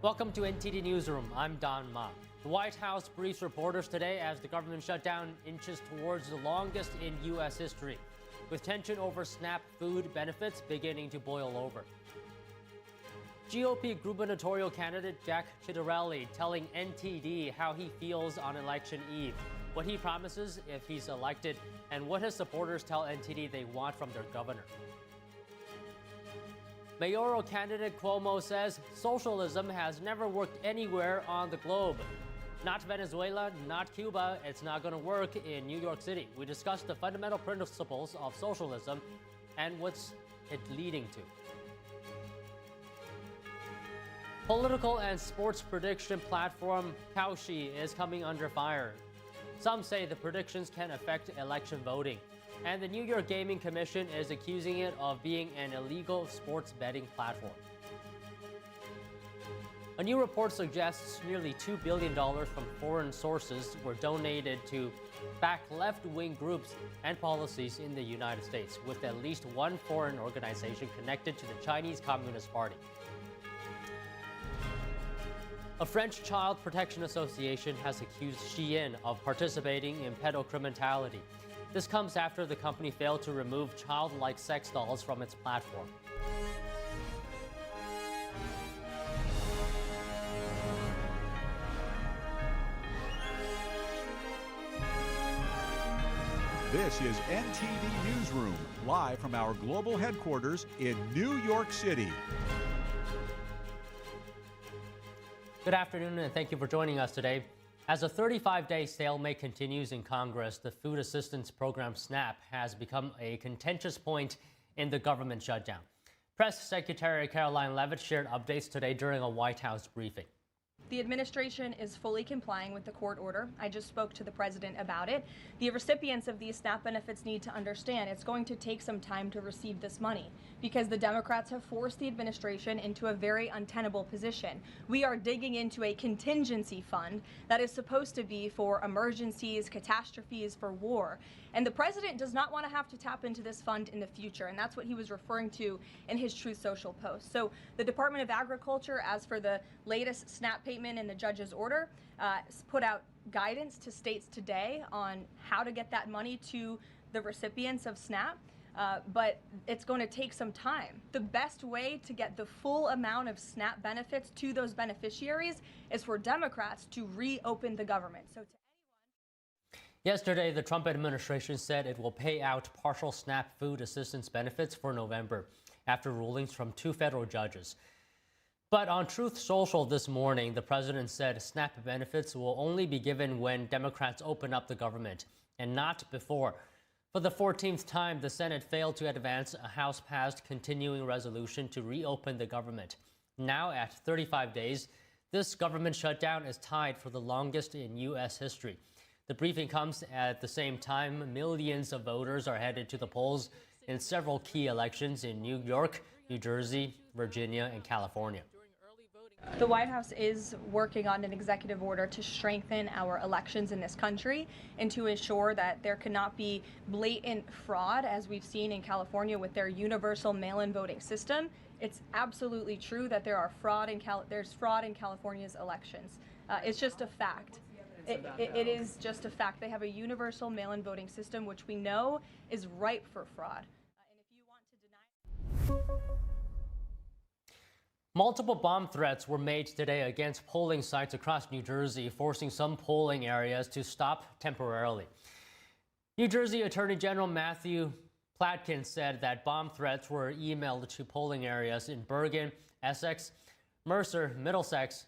Welcome to NTD Newsroom. I'm Don Ma. The White House briefs reporters today as the government shutdown inches towards the longest in U.S. history, with tension over SNAP food benefits beginning to boil over. GOP gubernatorial candidate Jack Ciattarelli telling NTD how he feels on election eve, what he promises if he's elected, and what his supporters tell NTD they want from their governor. Mayoral candidate Cuomo says socialism has never worked anywhere on the globe. Not Venezuela, not Cuba, it's not going to work in New York City. We discussed the fundamental principles of socialism and what's it leading to. Political and sports prediction platform Kalshi is coming under fire. Some say the predictions can affect election voting. And the New York Gaming Commission is accusing it of being an illegal sports betting platform. A new report suggests nearly $2 billion from foreign sources were donated to back left-wing groups and policies in the United States, with at least one foreign organization connected to the Chinese Communist Party. A French child protection association has accused Shein of participating in pedocriminality. This comes after the company failed to remove childlike sex dolls from its platform. This is NTD Newsroom, live from our global headquarters in New York City. Good afternoon, and thank you for joining us today. As a 35-day stalemate continues in Congress, the food assistance program SNAP has become a contentious point in the government shutdown. Press Secretary Caroline Leavitt shared updates today during a White House briefing. The administration is fully complying with the court order. I just spoke to the president about it. The recipients of these SNAP benefits need to understand it's going to take some time to receive this money because the Democrats have forced the administration into a very untenable position. We are digging into a contingency fund that is supposed to be for emergencies, catastrophes, for war. And the president does not want to have to tap into this fund in the future, and that's what he was referring to in his Truth Social post. So the Department of Agriculture, as for the latest SNAP payment in the judge's order, put out guidance to states today on how to get that money to the recipients of SNAP. But it's going to take some time. The best way to get the full amount of SNAP benefits to those beneficiaries is for Democrats to reopen the government. So to Yesterday, the Trump administration said it will pay out partial SNAP food assistance benefits for November after rulings from two federal judges. But on Truth Social this morning, the president said SNAP benefits will only be given when Democrats open up the government and not before. For the 14th time, the Senate failed to advance a House-passed continuing resolution to reopen the government. Now, at 35 days, this government shutdown is tied for the longest in U.S. history. The briefing comes at the same time millions of voters are headed to the polls in several key elections in New York, New Jersey, Virginia, and California. The White House is working on an executive order to strengthen our elections in this country and to ensure that there cannot be blatant fraud, as we've seen in California with their universal mail-in voting system. It's absolutely true that there's fraud in California's elections. It's just a fact. It is just a fact. They have a universal mail-in voting system, which we know is ripe for fraud. And if you want to deny... Multiple bomb threats were made today against polling sites across New Jersey, forcing some polling areas to stop temporarily. New Jersey Attorney General Matthew Platkin said that bomb threats were emailed to polling areas in Bergen, Essex, Mercer, Middlesex,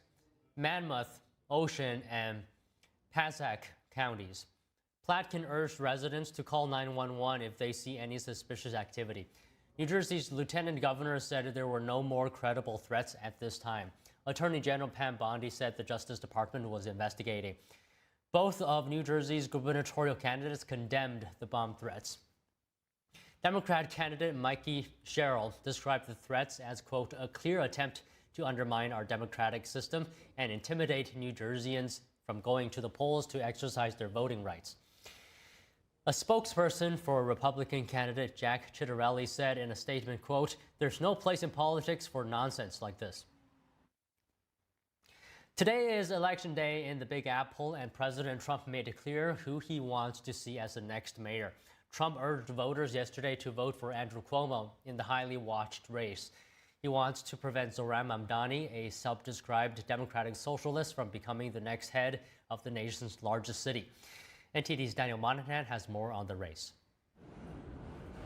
Monmouth, Ocean, and Passaic counties. Platkin urged residents to call 911 if they see any suspicious activity. New Jersey's Lieutenant Governor said there were no more credible threats at this time. Attorney General Pam Bondi said the Justice Department was investigating. Both of New Jersey's gubernatorial candidates condemned the bomb threats. Democrat candidate Mikey Sherrill described the threats as, quote, a clear attempt to undermine our democratic system and intimidate New Jerseyans from going to the polls to exercise their voting rights. A spokesperson for Republican candidate Jack Ciattarelli said in a statement, quote, there's no place in politics for nonsense like this. Today is election day in the Big Apple, and President Trump made it clear who he wants to see as the next mayor. Trump urged voters yesterday to vote for Andrew Cuomo in the highly watched race. He wants to prevent Zohran Mamdani, a self-described democratic socialist, from becoming the next head of the nation's largest city. NTD's Daniel Monahan has more on the race.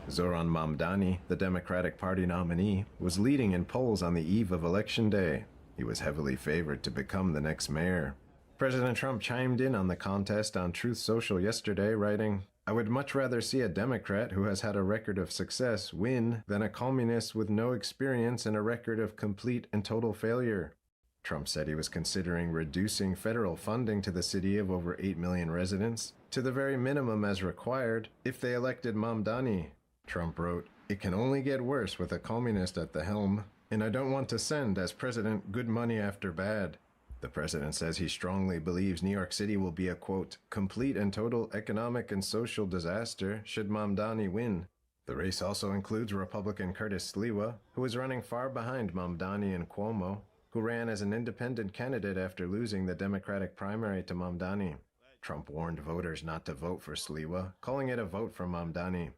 Zohran Mamdani, the Democratic Party nominee, was leading in polls on the eve of Election Day. He was heavily favored to become the next mayor. President Trump chimed in on the contest on Truth Social yesterday, writing, "I would much rather see a Democrat who has had a record of success win than a communist with no experience and a record of complete and total failure." Trump said he was considering reducing federal funding to the city of over 8 million residents to the very minimum as required if they elected Mamdani. Trump wrote, "It can only get worse with a communist at the helm, and I don't want to send, as president, good money after bad." The president says he strongly believes New York City will be a, quote, complete and total economic and social disaster should Mamdani win. The race also includes Republican Curtis Sliwa, who is running far behind Mamdani and Cuomo, who ran as an independent candidate after losing the Democratic primary to Mamdani. Trump warned voters not to vote for Sliwa, calling it a vote for Mamdani.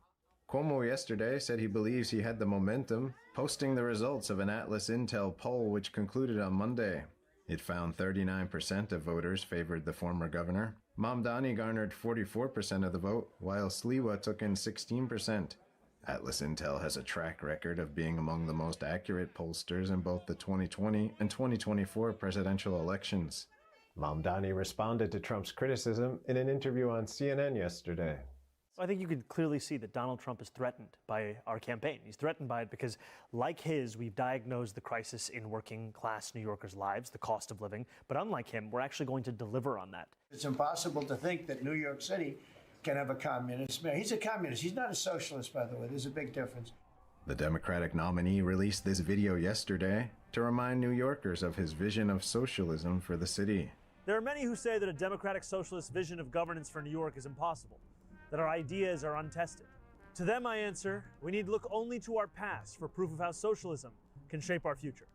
Cuomo yesterday said he believes he had the momentum, posting the results of an Atlas Intel poll which concluded on Monday. It found 39% of voters favored the former governor. Mamdani garnered 44% of the vote, while Sliwa took in 16%. Atlas Intel has a track record of being among the most accurate pollsters in both the 2020 and 2024 presidential elections. Mamdani responded to Trump's criticism in an interview on CNN yesterday. I think you can clearly see that Donald Trump is threatened by our campaign. He's threatened by it because, like his, we've diagnosed the crisis in working class New Yorkers' lives, the cost of living. But unlike him, we're actually going to deliver on that. It's impossible to think that New York City can have a communist mayor. He's a communist. He's not a socialist, by the way. There's a big difference. The Democratic nominee released this video yesterday to remind New Yorkers of his vision of socialism for the city. There are many who say that a democratic socialist vision of governance for New York is impossible, that our ideas are untested. To them, I answer, we need look only to our past for proof of how socialism can shape our future.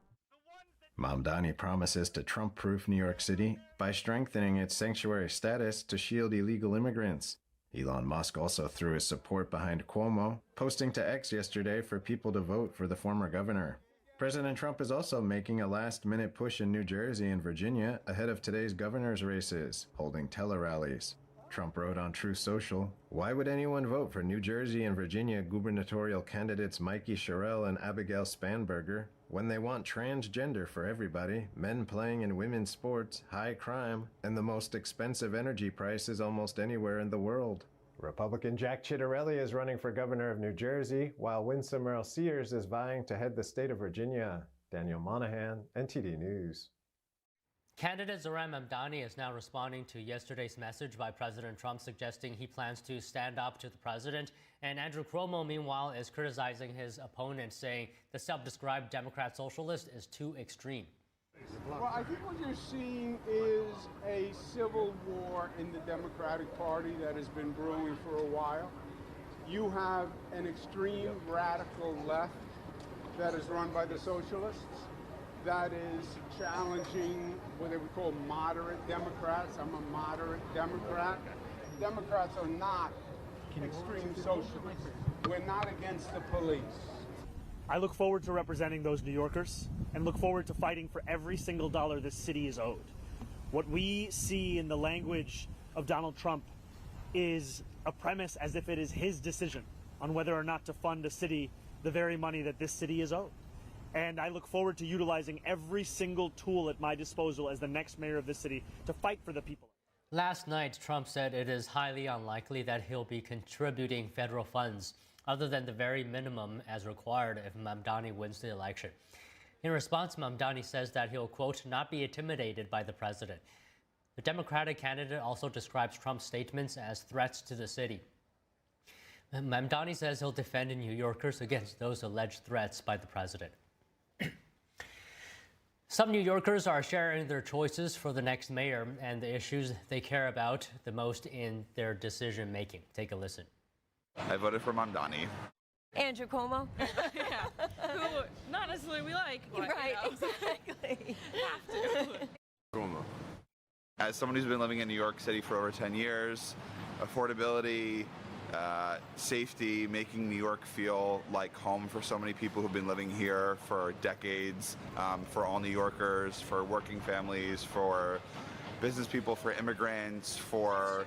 Mamdani promises to Trump-proof New York City by strengthening its sanctuary status to shield illegal immigrants. Elon Musk also threw his support behind Cuomo, posting to X yesterday for people to vote for the former governor. President Trump is also making a last-minute push in New Jersey and Virginia ahead of today's governor's races, holding tele-rallies. Trump wrote on Truth Social, "Why would anyone vote for New Jersey and Virginia gubernatorial candidates Mikey Sherrill and Abigail Spanberger when they want transgender for everybody, men playing in women's sports, high crime, and the most expensive energy prices almost anywhere in the world?" Republican Jack Ciattarelli is running for governor of New Jersey, while Winsome Earl Sears is vying to head the state of Virginia. Daniel Monahan, NTD News. Candidate Zohran Mamdani is now responding to yesterday's message by President Trump suggesting he plans to stand up to the president. And Andrew Cuomo, meanwhile, is criticizing his opponent, saying the self-described Democrat socialist is too extreme. Well, I think what you're seeing is a civil war in the Democratic Party that has been brewing for a while. You have an extreme radical left that is run by the socialists, that is challenging what they would call moderate Democrats. I'm a moderate Democrat. Democrats are not extreme socialists. We're not against the police. I look forward to representing those New Yorkers and look forward to fighting for every single dollar this city is owed. What we see in the language of Donald Trump is a premise as if it is his decision on whether or not to fund a city the very money that this city is owed. And I look forward to utilizing every single tool at my disposal as the next mayor of this city to fight for the people. Last night, Trump said it is highly unlikely that he'll be contributing federal funds other than the very minimum as required if Mamdani wins the election. In response, Mamdani says that he'll, quote, not be intimidated by the president. The Democratic candidate also describes Trump's statements as threats to the city. Mamdani says he'll defend New Yorkers against those alleged threats by the president. Some New Yorkers are sharing their choices for the next mayor and the issues they care about the most in their decision making. Take a listen. I voted for Mamdani. Andrew Cuomo. Yeah, who not necessarily we like, but, Right, you know, exactly. have to. Cuomo. As someone who's been living in New York City for over 10 years, affordability, safety, making New York feel like home for so many people who've been living here for decades, for all New Yorkers, for working families, for business people, for immigrants, for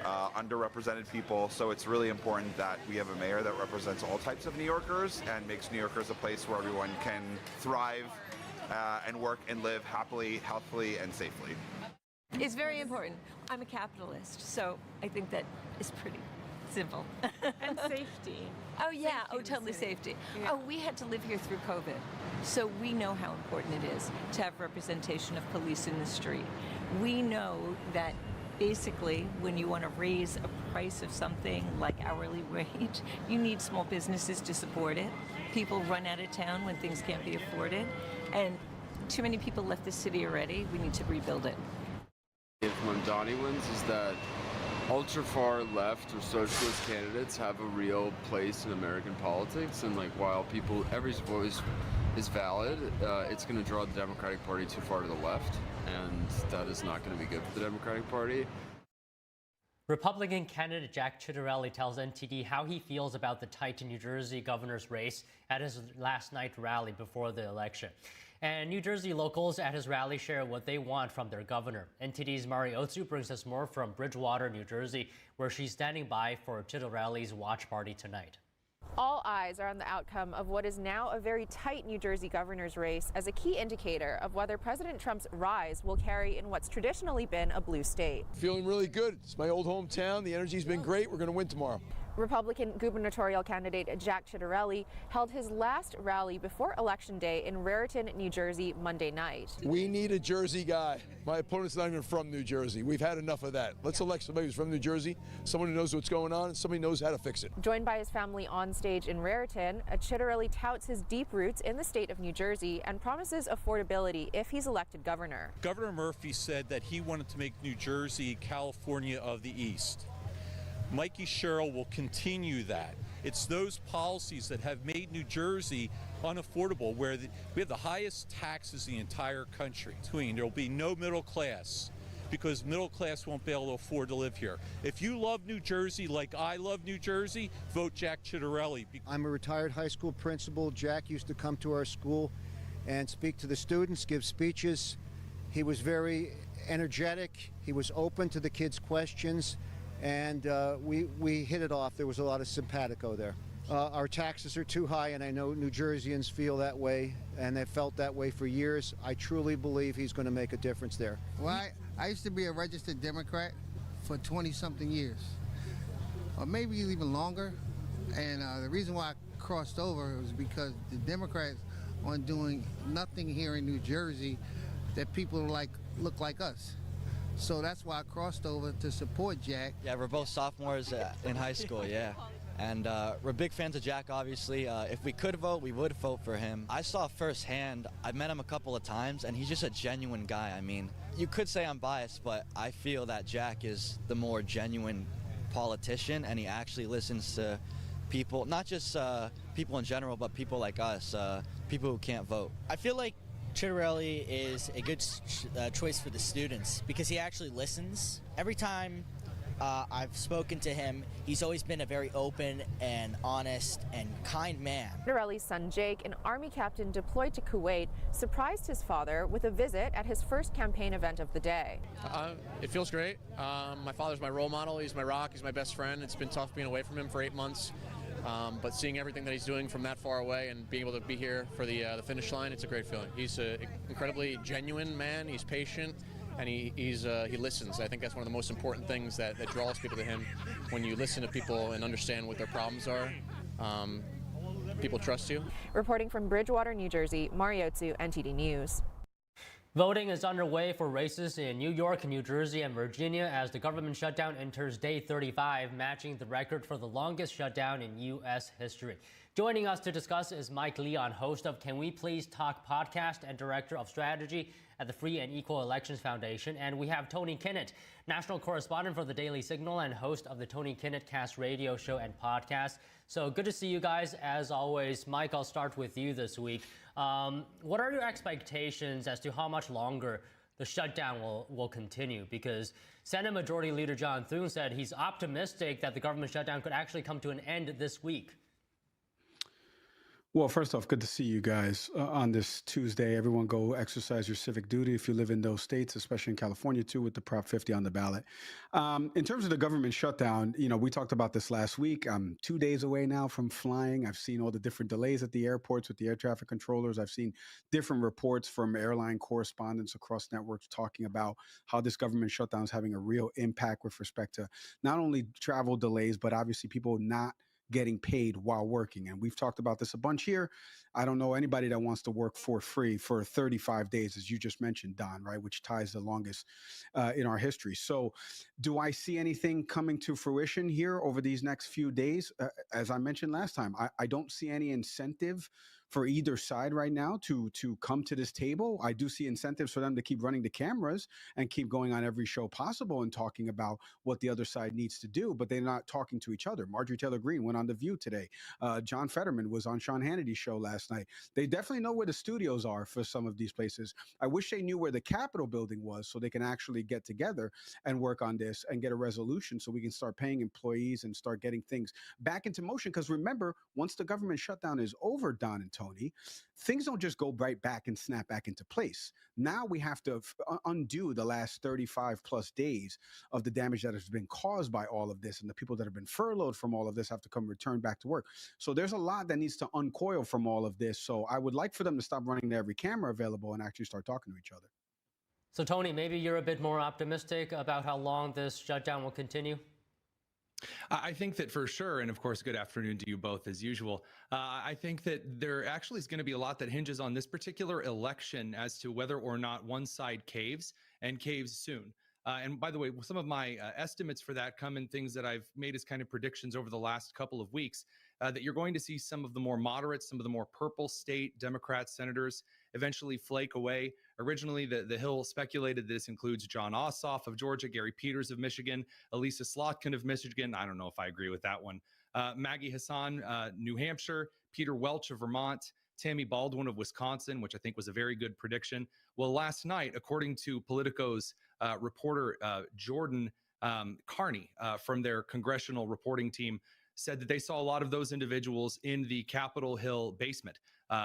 underrepresented people. So it's really important that we have a mayor that represents all types of New Yorkers and makes New Yorkers a place where everyone can thrive and work and live happily, healthily, and safely. It's very important. I'm a capitalist, so I think that is pretty simple. And safety. Oh yeah, Safety totally safety. Yeah. Oh, we had to live here through COVID, so we know how important it is to have representation of police in the street. We know that basically when you want to raise a price of something like hourly wage, you need small businesses to support it. People run out of town when things can't be afforded, and too many people left the city already. We need to rebuild it. If Mamdani wins, is that ultra-far left or socialist candidates have a real place in American politics, and like while every voice is valid, it's going to draw the Democratic Party too far to the left, and that is not going to be good for the Democratic Party. Republican candidate Jack Ciattarelli tells NTD how he feels about the tight New Jersey governor's race at his last night rally before the election. And New Jersey locals at his rally share what they want from their governor. NTD's Mari Otsu brings us more from Bridgewater, New Jersey, where she's standing by for Ciattarelli's watch party tonight. All eyes are on the outcome of what is now a very tight New Jersey governor's race as a key indicator of whether President Trump's rise will carry in what's traditionally been a blue state. Feeling really good. It's my old hometown. The energy's been great. We're going to win tomorrow. Republican gubernatorial candidate Jack Ciattarelli held his last rally before Election Day in Raritan, New Jersey, Monday night. We need a Jersey guy. My opponent's not even from New Jersey. We've had enough of that. Let's elect somebody who's from New Jersey, someone who knows what's going on, and somebody who knows how to fix it. Joined by his family on stage in Raritan, Ciattarelli touts his deep roots in the state of New Jersey and promises affordability if he's elected governor. Governor Murphy said that he wanted to make New Jersey California of the East. Mikey Sherrill will continue that. It's those policies that have made New Jersey unaffordable, where we have the highest taxes in the entire country. There will be no middle class because middle class won't be able to afford to live here. If you love New Jersey like I love New Jersey, vote Jack Ciattarelli. I'm a retired high school principal. Jack used to come to our school and speak to the students, give speeches. He was very energetic. He was open to the kids' questions. And we hit it off. There was a lot of simpatico there. Our taxes are too high, and I know New Jerseyans feel that way, and they've felt that way for years. I truly believe he's going to make a difference there. Well, I used to be a registered Democrat for 20-something years, or maybe even longer. And the reason why I crossed over was because the Democrats aren't doing nothing here in New Jersey that people look like us. So that's why I crossed over to support Jack. Yeah, we're both sophomores in high school, yeah. And we're big fans of Jack, obviously. If we could vote, we would vote for him. I saw firsthand, I met him a couple of times, and he's just a genuine guy. I mean, you could say I'm biased, but I feel that Jack is the more genuine politician, and he actually listens to people, not just people in general, but people like us, people who can't vote. I feel like Ciattarelli is a good choice for the students because he actually listens. Every time I've spoken to him, he's always been a very open and honest and kind man. Ciattarelli's son Jake, an Army captain deployed to Kuwait, surprised his father with a visit at his first campaign event of the day. It feels great. My father's my role model. He's my rock. He's my best friend. It's been tough being away from him for 8 months. But seeing everything that he's doing from that far away and being able to be here for the finish line, it's a great feeling. He's an incredibly genuine man. He's patient, and he listens. I think that's one of the most important things that draws people to him. When you listen to people and understand what their problems are, people trust you. Reporting from Bridgewater, New Jersey, Mari Otsu, NTD News. Voting is underway for races in New York, New Jersey, and Virginia as the government shutdown enters day 35, matching the record for the longest shutdown in U.S. history. Joining us to discuss is Mike Leon, host of Can We Please Talk podcast and director of strategy at the Free and Equal Elections Foundation. And we have Tony Kinnett, national correspondent for the Daily Signal and host of the Tony Kinnett Cast radio show and podcast. So good to see you guys as always. Mike, I'll start with you this week. What are your expectations as to how much longer the shutdown will continue, because Senate Majority Leader John Thune said he's optimistic that the government shutdown could actually come to an end this week. Well, first off, good to see you guys on this Tuesday. Everyone go exercise your civic duty if you live in those states, especially in California, too, with the Prop 50 on the ballot. In terms of the government shutdown, we talked about this last week. I'm 2 days away now from flying. I've seen all the different delays at the airports with the air traffic controllers. I've seen different reports from airline correspondents across networks talking about how this government shutdown is having a real impact with respect to not only travel delays, but obviously people not getting paid while working. And we've talked about this a bunch here. I don't know anybody that wants to work for free for 35 days, as you just mentioned, Don, right, which ties the longest in our history. So do I see anything coming to fruition here over these next few days? As I mentioned last time, I don't see any incentive for either side right now to come to this table. I do see incentives for them to keep running the cameras and keep going on every show possible and talking about what the other side needs to do, but they're not talking to each other. Marjorie Taylor Greene went on The View today. John Fetterman was on Sean Hannity's show last night. They definitely know where the studios are for some of these places. I wish they knew where the Capitol building was so they can actually get together and work on this and get a resolution so we can start paying employees and start getting things back into motion. Because remember, once the government shutdown is over, Don and Tony, things don't just go right back and snap back into place. Now we have to undo the last 35 plus days of the damage that has been caused by all of this, and the people that have been furloughed from all of this have to come return back to work. So there's a lot that needs to uncoil from all of this. So I would like for them to stop running to every camera available and actually start talking to each other. So Tony, maybe you're a bit more optimistic about how long this shutdown will continue? I think that for sure, and of course, good afternoon to you both as usual. I think that there actually is going to be a lot that hinges on this particular election as to whether or not one side caves, and caves soon. And by the way, some of my estimates for that come in things that I've made as kind of predictions over the last couple of weeks, that you're going to see some of the more moderate, some of the more purple state Democrat senators eventually flake away. Originally, the Hill speculated this includes John Ossoff of Georgia, Gary Peters of Michigan, Elisa Slotkin of Michigan. I don't know if I agree with that one. Maggie Hassan, New Hampshire, Peter Welch of Vermont, Tammy Baldwin of Wisconsin, which I think was a very good prediction. Well, last night, according to Politico's reporter Jordan Carney from their congressional reporting team, said that they saw a lot of those individuals in the Capitol Hill basement.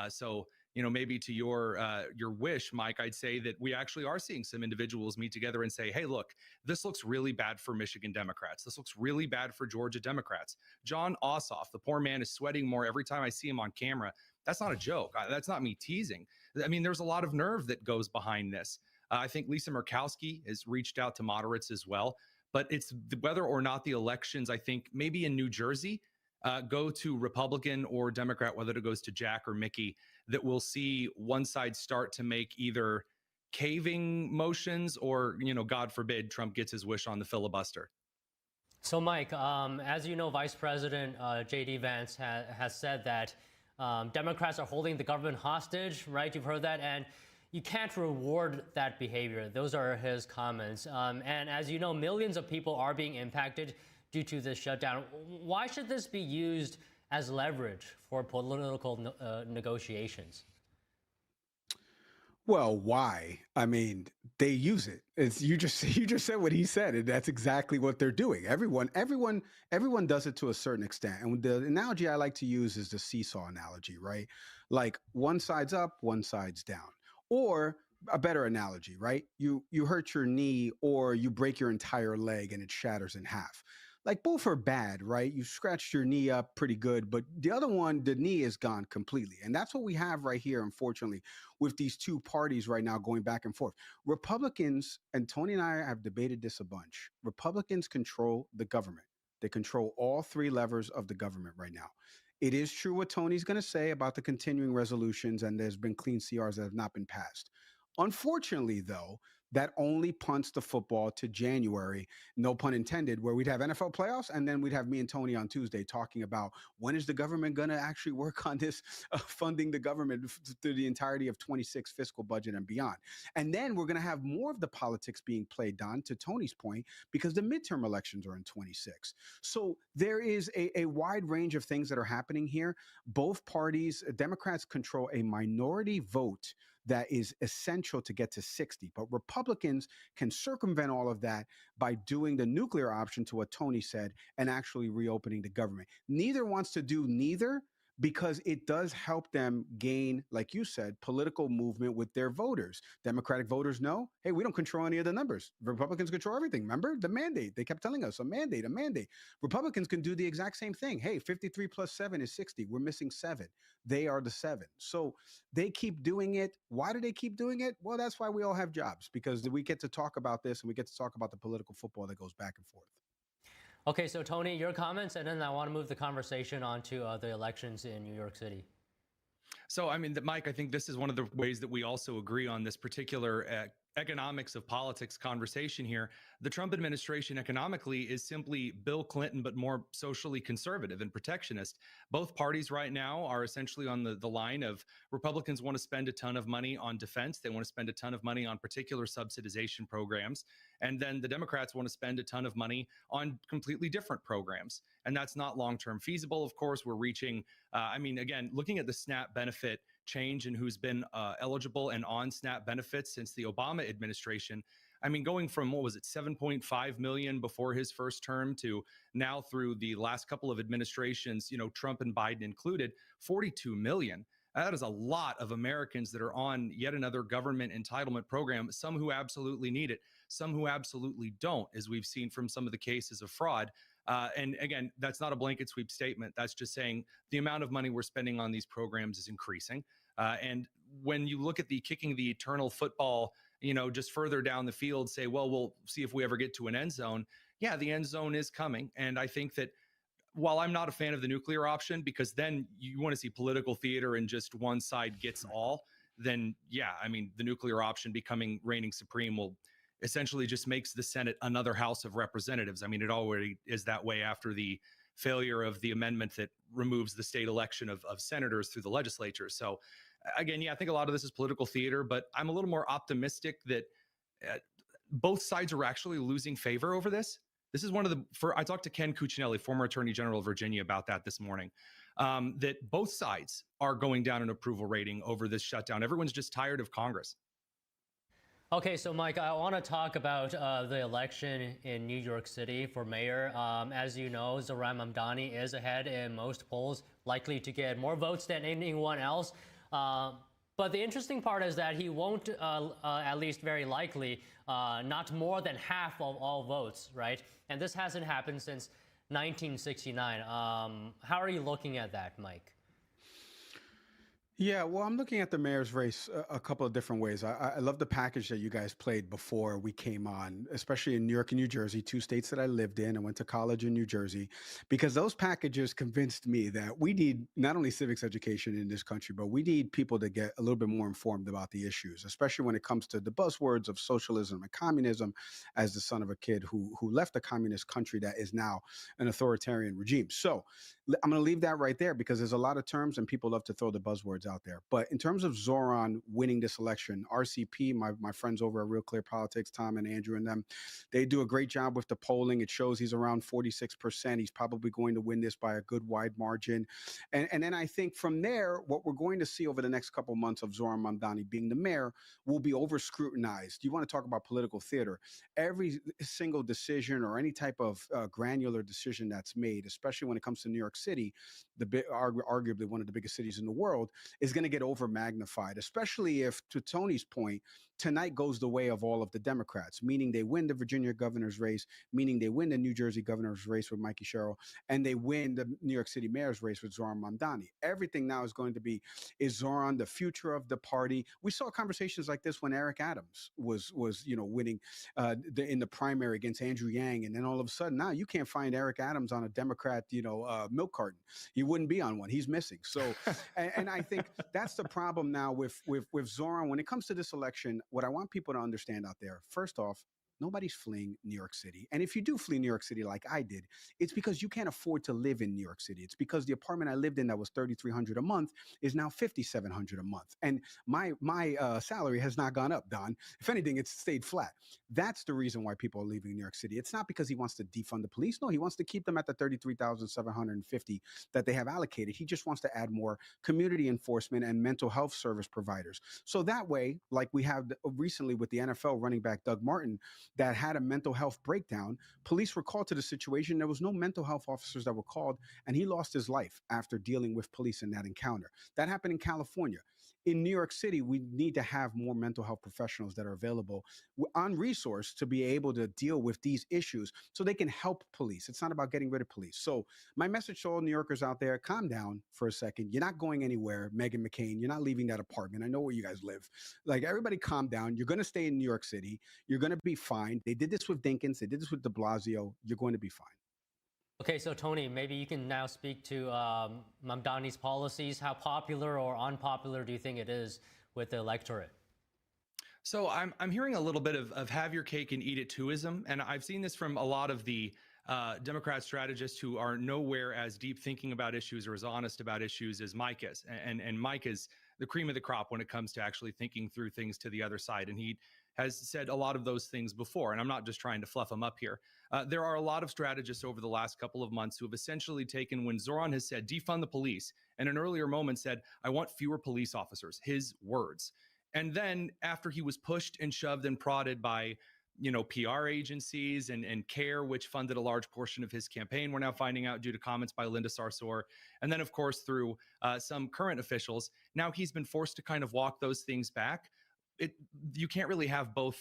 So, maybe to your wish, Mike, I'd say that we actually are seeing some individuals meet together and say, hey, look, this looks really bad for Michigan Democrats. This looks really bad for Georgia Democrats. John Ossoff, the poor man, is sweating more every time I see him on camera. That's not a joke. That's not me teasing. I mean, there's a lot of nerve that goes behind this. I think Lisa Murkowski has reached out to moderates as well. But it's whether or not the elections, I think, maybe in New Jersey, go to Republican or Democrat, whether it goes to Jack or Mickey, that we'll see one side start to make either caving motions or, God forbid, Trump gets his wish on the filibuster. So, Mike, as you know, Vice President J.D. Vance has said that Democrats are holding the government hostage, right? You've heard that. And you can't reward that behavior. Those are his comments. And as you know, millions of people are being impacted due to this shutdown. Why should this be used as leverage for political negotiations? Well, why? I mean, they use it. You just said what he said, and that's exactly what they're doing. Everyone does it to a certain extent. And the analogy I like to use is the seesaw analogy, right? Like one side's up, one side's down. Or a better analogy, right? You hurt your knee or you break your entire leg and it shatters in half. Like both are bad, right? You scratched your knee up pretty good, but the other one, the knee is gone completely. And that's what we have right here, unfortunately, with these two parties right now going back and forth. Republicans, and Tony and I have debated this a bunch, Republicans control the government. They control all three levers of the government right now. It is true what Tony's going to say about the continuing resolutions, and there's been clean CRs that have not been passed. Unfortunately, though, that only punts the football to January, no pun intended, where we'd have NFL playoffs, and then we'd have me and Tony on Tuesday talking about when is the government going to actually work on this, funding the government through the entirety of 26 fiscal budget and beyond. And then we're going to have more of the politics being played, Don, to Tony's point, because the midterm elections are in 26. So there is a wide range of things that are happening here. Both parties, Democrats control a minority vote that is essential to get to 60. But Republicans can circumvent all of that by doing the nuclear option, to what Tony said, and actually reopening the government. Neither wants to do neither, because it does help them gain, like you said, political movement with their voters. Democratic voters know, hey, we don't control any of the numbers. Republicans control everything. Remember the mandate? They kept telling us a mandate, a mandate. Republicans can do the exact same thing. Hey, 53 plus 7 is 60. We're missing 7. They are the 7. So they keep doing it. Why do they keep doing it? Well, that's why we all have jobs, because we get to talk about this and we get to talk about the political football that goes back and forth. Okay, so Tony, your comments, and then I want to move the conversation on to the elections in New York City. So, I mean, Mike, I think this is one of the ways that we also agree on this particular economics of politics conversation here. The Trump administration economically is simply Bill Clinton, but more socially conservative and protectionist. Both parties right now are essentially on the line of Republicans want to spend a ton of money on defense. They want to spend a ton of money on particular subsidization programs. And then the Democrats want to spend a ton of money on completely different programs. And that's not long-term feasible. Of course, we're reaching, I mean, again, looking at the SNAP benefit change and who's been eligible and on SNAP benefits since the Obama administration. I mean, going from, what was it, 7.5 million before his first term to now through the last couple of administrations, you know, Trump and Biden included, 42 million. That is a lot of Americans that are on yet another government entitlement program, some who absolutely need it, some who absolutely don't, as we've seen from some of the cases of fraud. And again, that's not a blanket sweep statement. That's just saying the amount of money we're spending on these programs is increasing. And when you look at the kicking the eternal football, you know, just further down the field, say, well, we'll see if we ever get to an end zone. Yeah, the end zone is coming. And I think that while I'm not a fan of the nuclear option, because then you want to see political theater and just one side gets all, then yeah, I mean, the nuclear option becoming reigning supreme will essentially just makes the Senate another House of Representatives. I mean, it already is that way after the failure of the amendment that removes the state election of senators through the legislature. So again, yeah, I think a lot of this is political theater, but I'm a little more optimistic that both sides are actually losing favor over this. This is one of I talked to Ken Cuccinelli, former Attorney General of Virginia, about that this morning, that both sides are going down an approval rating over this shutdown. Everyone's just tired of Congress. Okay, so Mike, I want to talk about the election in New York City for mayor. As you know, Zohran Mamdani is ahead in most polls, likely to get more votes than anyone else. But the interesting part is that he won't, at least very likely, not more than half of all votes, right? And this hasn't happened since 1969. How are you looking at that, Mike? Yeah, well, I'm looking at the mayor's race a couple of different ways. I love the package that you guys played before we came on, especially in New York and New Jersey, 2 states that I lived in. I went to college in New Jersey, because those packages convinced me that we need not only civics education in this country, but we need people to get a little bit more informed about the issues, especially when it comes to the buzzwords of socialism and communism, as the son of a kid who left a communist country that is now an authoritarian regime. So I'm going to leave that right there, because there's a lot of terms and people love to throw the buzzwords out there. But in terms of Zohran winning this election, RCP, my friends over at Real Clear Politics, Tom and Andrew and them, they do a great job with the polling. It shows he's around 46%. He's probably going to win this by a good wide margin. And then I think from there, what we're going to see over the next couple of months of Zohran Mamdani being the mayor will be over scrutinized. You want to talk about political theater. Every single decision or any type of granular decision that's made, especially when it comes to New York City, arguably one of the biggest cities in the world, is going to get over magnified, especially if, to Tony's point, tonight goes the way of all of the Democrats, meaning they win the Virginia governor's race, meaning they win the New Jersey governor's race with Mikey Sherrill, and they win the New York City mayor's race with Zohran Mamdani. Everything now is going to be, is Zohran the future of the party? We saw conversations like this when Eric Adams was winning in the primary against Andrew Yang, and then all of a sudden now you can't find Eric Adams on a Democrat milk carton. He wouldn't be on one. He's missing. So, and I think that's the problem now with Zohran when it comes to this election. What I want people to understand out there, first off, Nobody's fleeing New York City. And if you do flee New York City like I did, it's because you can't afford to live in New York City. It's because the apartment I lived in that was $3,300 a month is now $5,700 a month. And my salary has not gone up, Don. If anything, it's stayed flat. That's the reason why people are leaving New York City. It's not because he wants to defund the police. No, he wants to keep them at the $33,750 that they have allocated. He just wants to add more community enforcement and mental health service providers. So that way, like we have recently with the NFL running back Doug Martin, that had a mental health breakdown. Police were called to the situation. There was no mental health officers that were called, and he lost his life after dealing with police in that encounter. That happened in California. In New York City, we need to have more mental health professionals that are available on resource to be able to deal with these issues so they can help police. It's not about getting rid of police. So my message to all New Yorkers out there, calm down for a second. You're not going anywhere, Meghan McCain. You're not leaving that apartment. I know where you guys live. Like, everybody calm down. You're going to stay in New York City. You're going to be fine. They did this with Dinkins. They did this with de Blasio. You're going to be fine. Okay, so Tony, maybe you can now speak to Mamdani's policies. How popular or unpopular do you think it is with the electorate? So I'm hearing a little bit of have your cake and eat it tooism, and I've seen this from a lot of the Democrat strategists who are nowhere as deep thinking about issues or as honest about issues as Mike is. And Mike is the cream of the crop when it comes to actually thinking through things to the other side. And he has said a lot of those things before, and I'm not just trying to fluff him up here. There are a lot of strategists over the last couple of months who have essentially taken when Zoran has said, defund the police, and an earlier moment said, I want fewer police officers, his words. And then after he was pushed and shoved and prodded by, PR agencies and CARE, which funded a large portion of his campaign, we're now finding out due to comments by Linda Sarsour. And then, of course, through some current officials, now he's been forced to kind of walk those things back. You can't really have both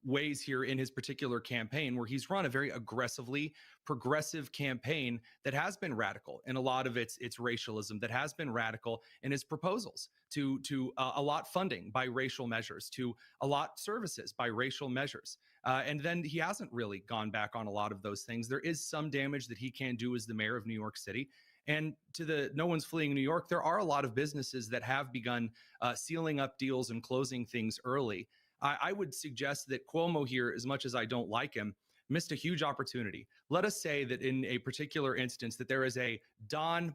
ways here in his particular campaign, where he's run a very aggressively progressive campaign that has been radical in a lot of its racialism, that has been radical in his proposals to allot funding by racial measures, to allot services by racial measures. And then he hasn't really gone back on a lot of those things. There is some damage that he can do as the mayor of New York City. And to the no one's fleeing New York, there are a lot of businesses that have begun sealing up deals and closing things early. I would suggest that Cuomo here, as much as I don't like him, missed a huge opportunity. Let us say that in a particular instance that there is a Don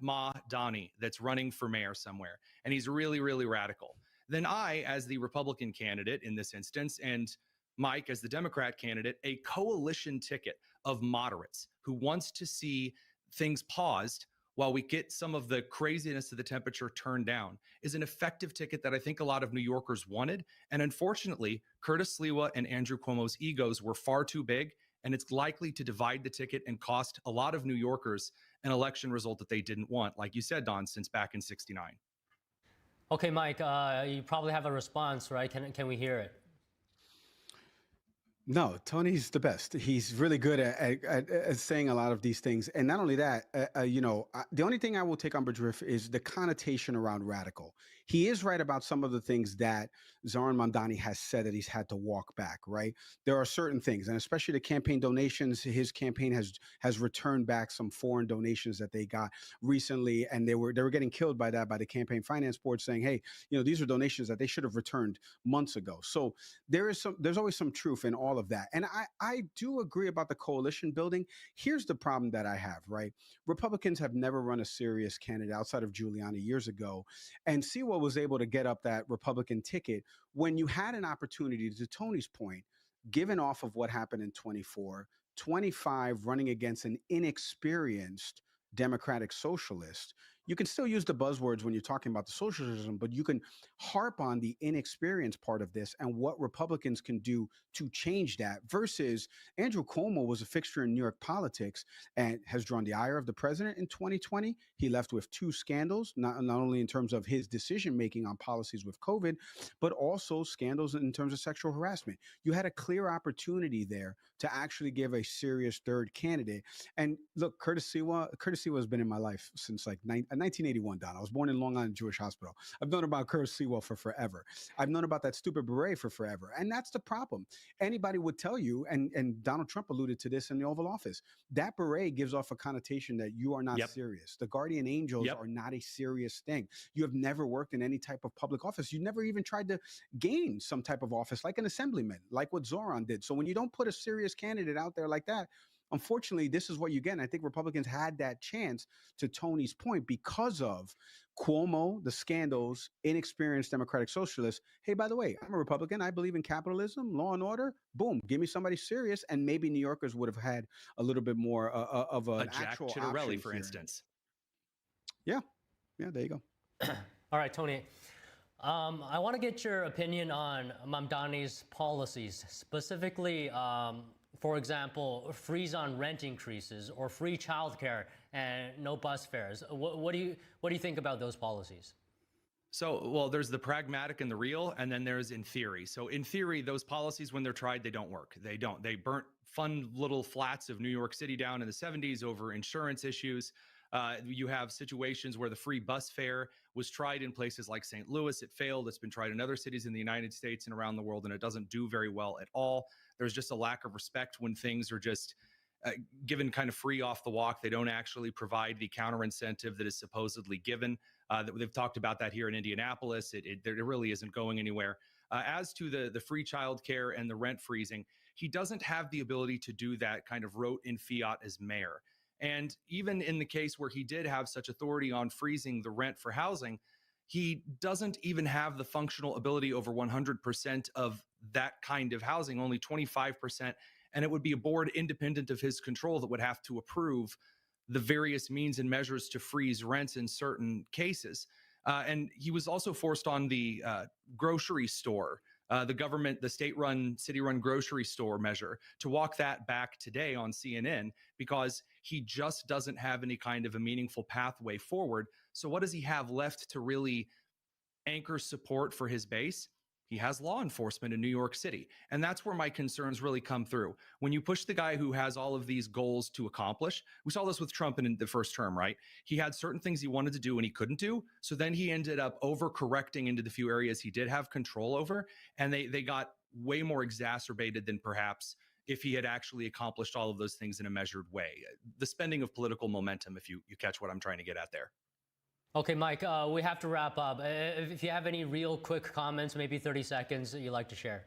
Donnie that's running for mayor somewhere, and he's really, really radical. Then I, as the Republican candidate in this instance, and Mike as the Democrat candidate, a coalition ticket of moderates who wants to see things paused while we get some of the craziness of the temperature turned down, is an effective ticket that I think a lot of New Yorkers wanted. And unfortunately, Curtis Sliwa and Andrew Cuomo's egos were far too big, and it's likely to divide the ticket and cost a lot of New Yorkers an election result that they didn't want, like you said, Don, since back in '69. Okay, Mike, you probably have a response, right? Can we hear it? No, Tony's the best. He's really good at saying a lot of these things. And not only that, the only thing I will take umbrage with is the connotation around radical. He is right about some of the things that Zoran Mamdani has said that he's had to walk back, right? There are certain things, and especially the campaign donations. His campaign has returned back some foreign donations that they got recently, and they were getting killed by that, by the campaign finance board saying, hey, these are donations that they should have returned months ago. So there's always some truth in all of that. And I do agree about the coalition building. Here's the problem that I have, right? Republicans have never run a serious candidate outside of Giuliani years ago. And Sliwa was able to get up that Republican ticket when you had an opportunity, to Tony's point, given off of what happened in 24, 25 running against an inexperienced democratic socialist. You can still use the buzzwords when you're talking about the socialism, but you can harp on the inexperience part of this and what Republicans can do to change that, versus Andrew Cuomo was a fixture in New York politics and has drawn the ire of the president in 2020. He left with 2 scandals, not only in terms of his decision-making on policies with COVID, but also scandals in terms of sexual harassment. You had a clear opportunity there to actually give a serious third candidate. And look, Curtis Sliwa has been in my life since like 1981, Don. I was born in Long Island Jewish Hospital. I've known about Kurt Sewell for forever. I've known about that stupid beret for forever. And that's the problem. Anybody would tell you, and Donald Trump alluded to this in the Oval Office, that beret gives off a connotation that you are not serious. The guardian angels are not a serious thing. You have never worked in any type of public office. You never even tried to gain some type of office like an assemblyman, like what Zoran did. So when you don't put a serious candidate out there like that, unfortunately, this is what you get. And I think Republicans had that chance, to Tony's point, because of Cuomo, the scandals, inexperienced Democratic socialists. Hey, by the way, I'm a Republican. I believe in capitalism, law and order. Boom, give me somebody serious. And maybe New Yorkers would have had a little bit more of an actual Jack Ciattarelli, for here. instance. Yeah, there you go. All right, Tony. I want to get your opinion on Mamdani's policies, specifically, for example, freeze on rent increases or free childcare and no bus fares. What do you think about those policies? So, well, there's the pragmatic and the real, and then there's in theory. So in theory, those policies, when they're tried, they don't work. They don't. They burnt fun little flats of New York City down in the 70s over insurance issues. You have situations where the free bus fare was tried in places like St. Louis. It failed. It's been tried in other cities in the United States and around the world, and it doesn't do very well at all. There's just a lack of respect when things are just given kind of free off the walk. They don't actually provide the counter incentive that is supposedly given. They've talked about that here in Indianapolis. It really isn't going anywhere. As to the free childcare and the rent freezing, he doesn't have the ability to do that kind of rote in fiat as mayor. And even in the case where he did have such authority on freezing the rent for housing, he doesn't even have the functional ability over 100% of that kind of housing, only 25%. And it would be a board independent of his control that would have to approve the various means and measures to freeze rents in certain cases. And he was also forced on the grocery store, the government, the state-run, city-run grocery store measure, to walk that back today on CNN because he just doesn't have any kind of a meaningful pathway forward. So what does he have left to really anchor support for his base? He has law enforcement in New York City. And that's where my concerns really come through. When you push the guy who has all of these goals to accomplish, we saw this with Trump in the first term, right? He had certain things he wanted to do and he couldn't do. So then he ended up overcorrecting into the few areas he did have control over. And they got way more exacerbated than perhaps if he had actually accomplished all of those things in a measured way. The spending of political momentum, if you catch what I'm trying to get at there. Okay, Mike, we have to wrap up. If you have any real quick comments, maybe 30 seconds that you'd like to share.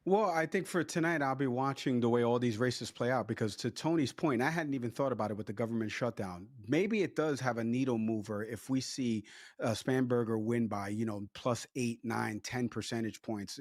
Well, I think for tonight, I'll be watching the way all these races play out, because to Tony's point, I hadn't even thought about it with the government shutdown. Maybe it does have a needle mover if we see Spanberger win by, plus 8, 9, 10 percentage points.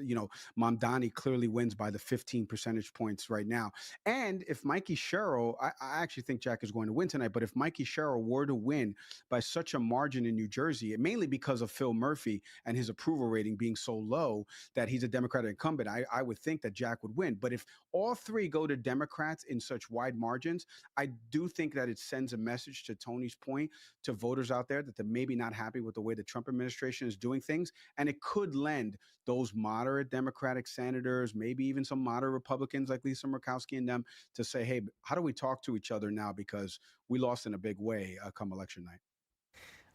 Mamdani clearly wins by the 15 percentage points right now. And if Mikey Sherrill, I actually think Jack is going to win tonight, but if Mikey Sherrill were to win by such a margin in New Jersey, mainly because of Phil Murphy and his approval rating being so low that he's a Democratic incumbent, I would think that Jack would win. But if all three go to Democrats in such wide margins, I do think that it sends a message, to Tony's point, to voters out there that they're maybe not happy with the way the Trump administration is doing things. And it could lend those moderate Democratic senators, maybe even some moderate Republicans like Lisa Murkowski and them, to say, hey, how do we talk to each other now? Because we lost in a big way come election night.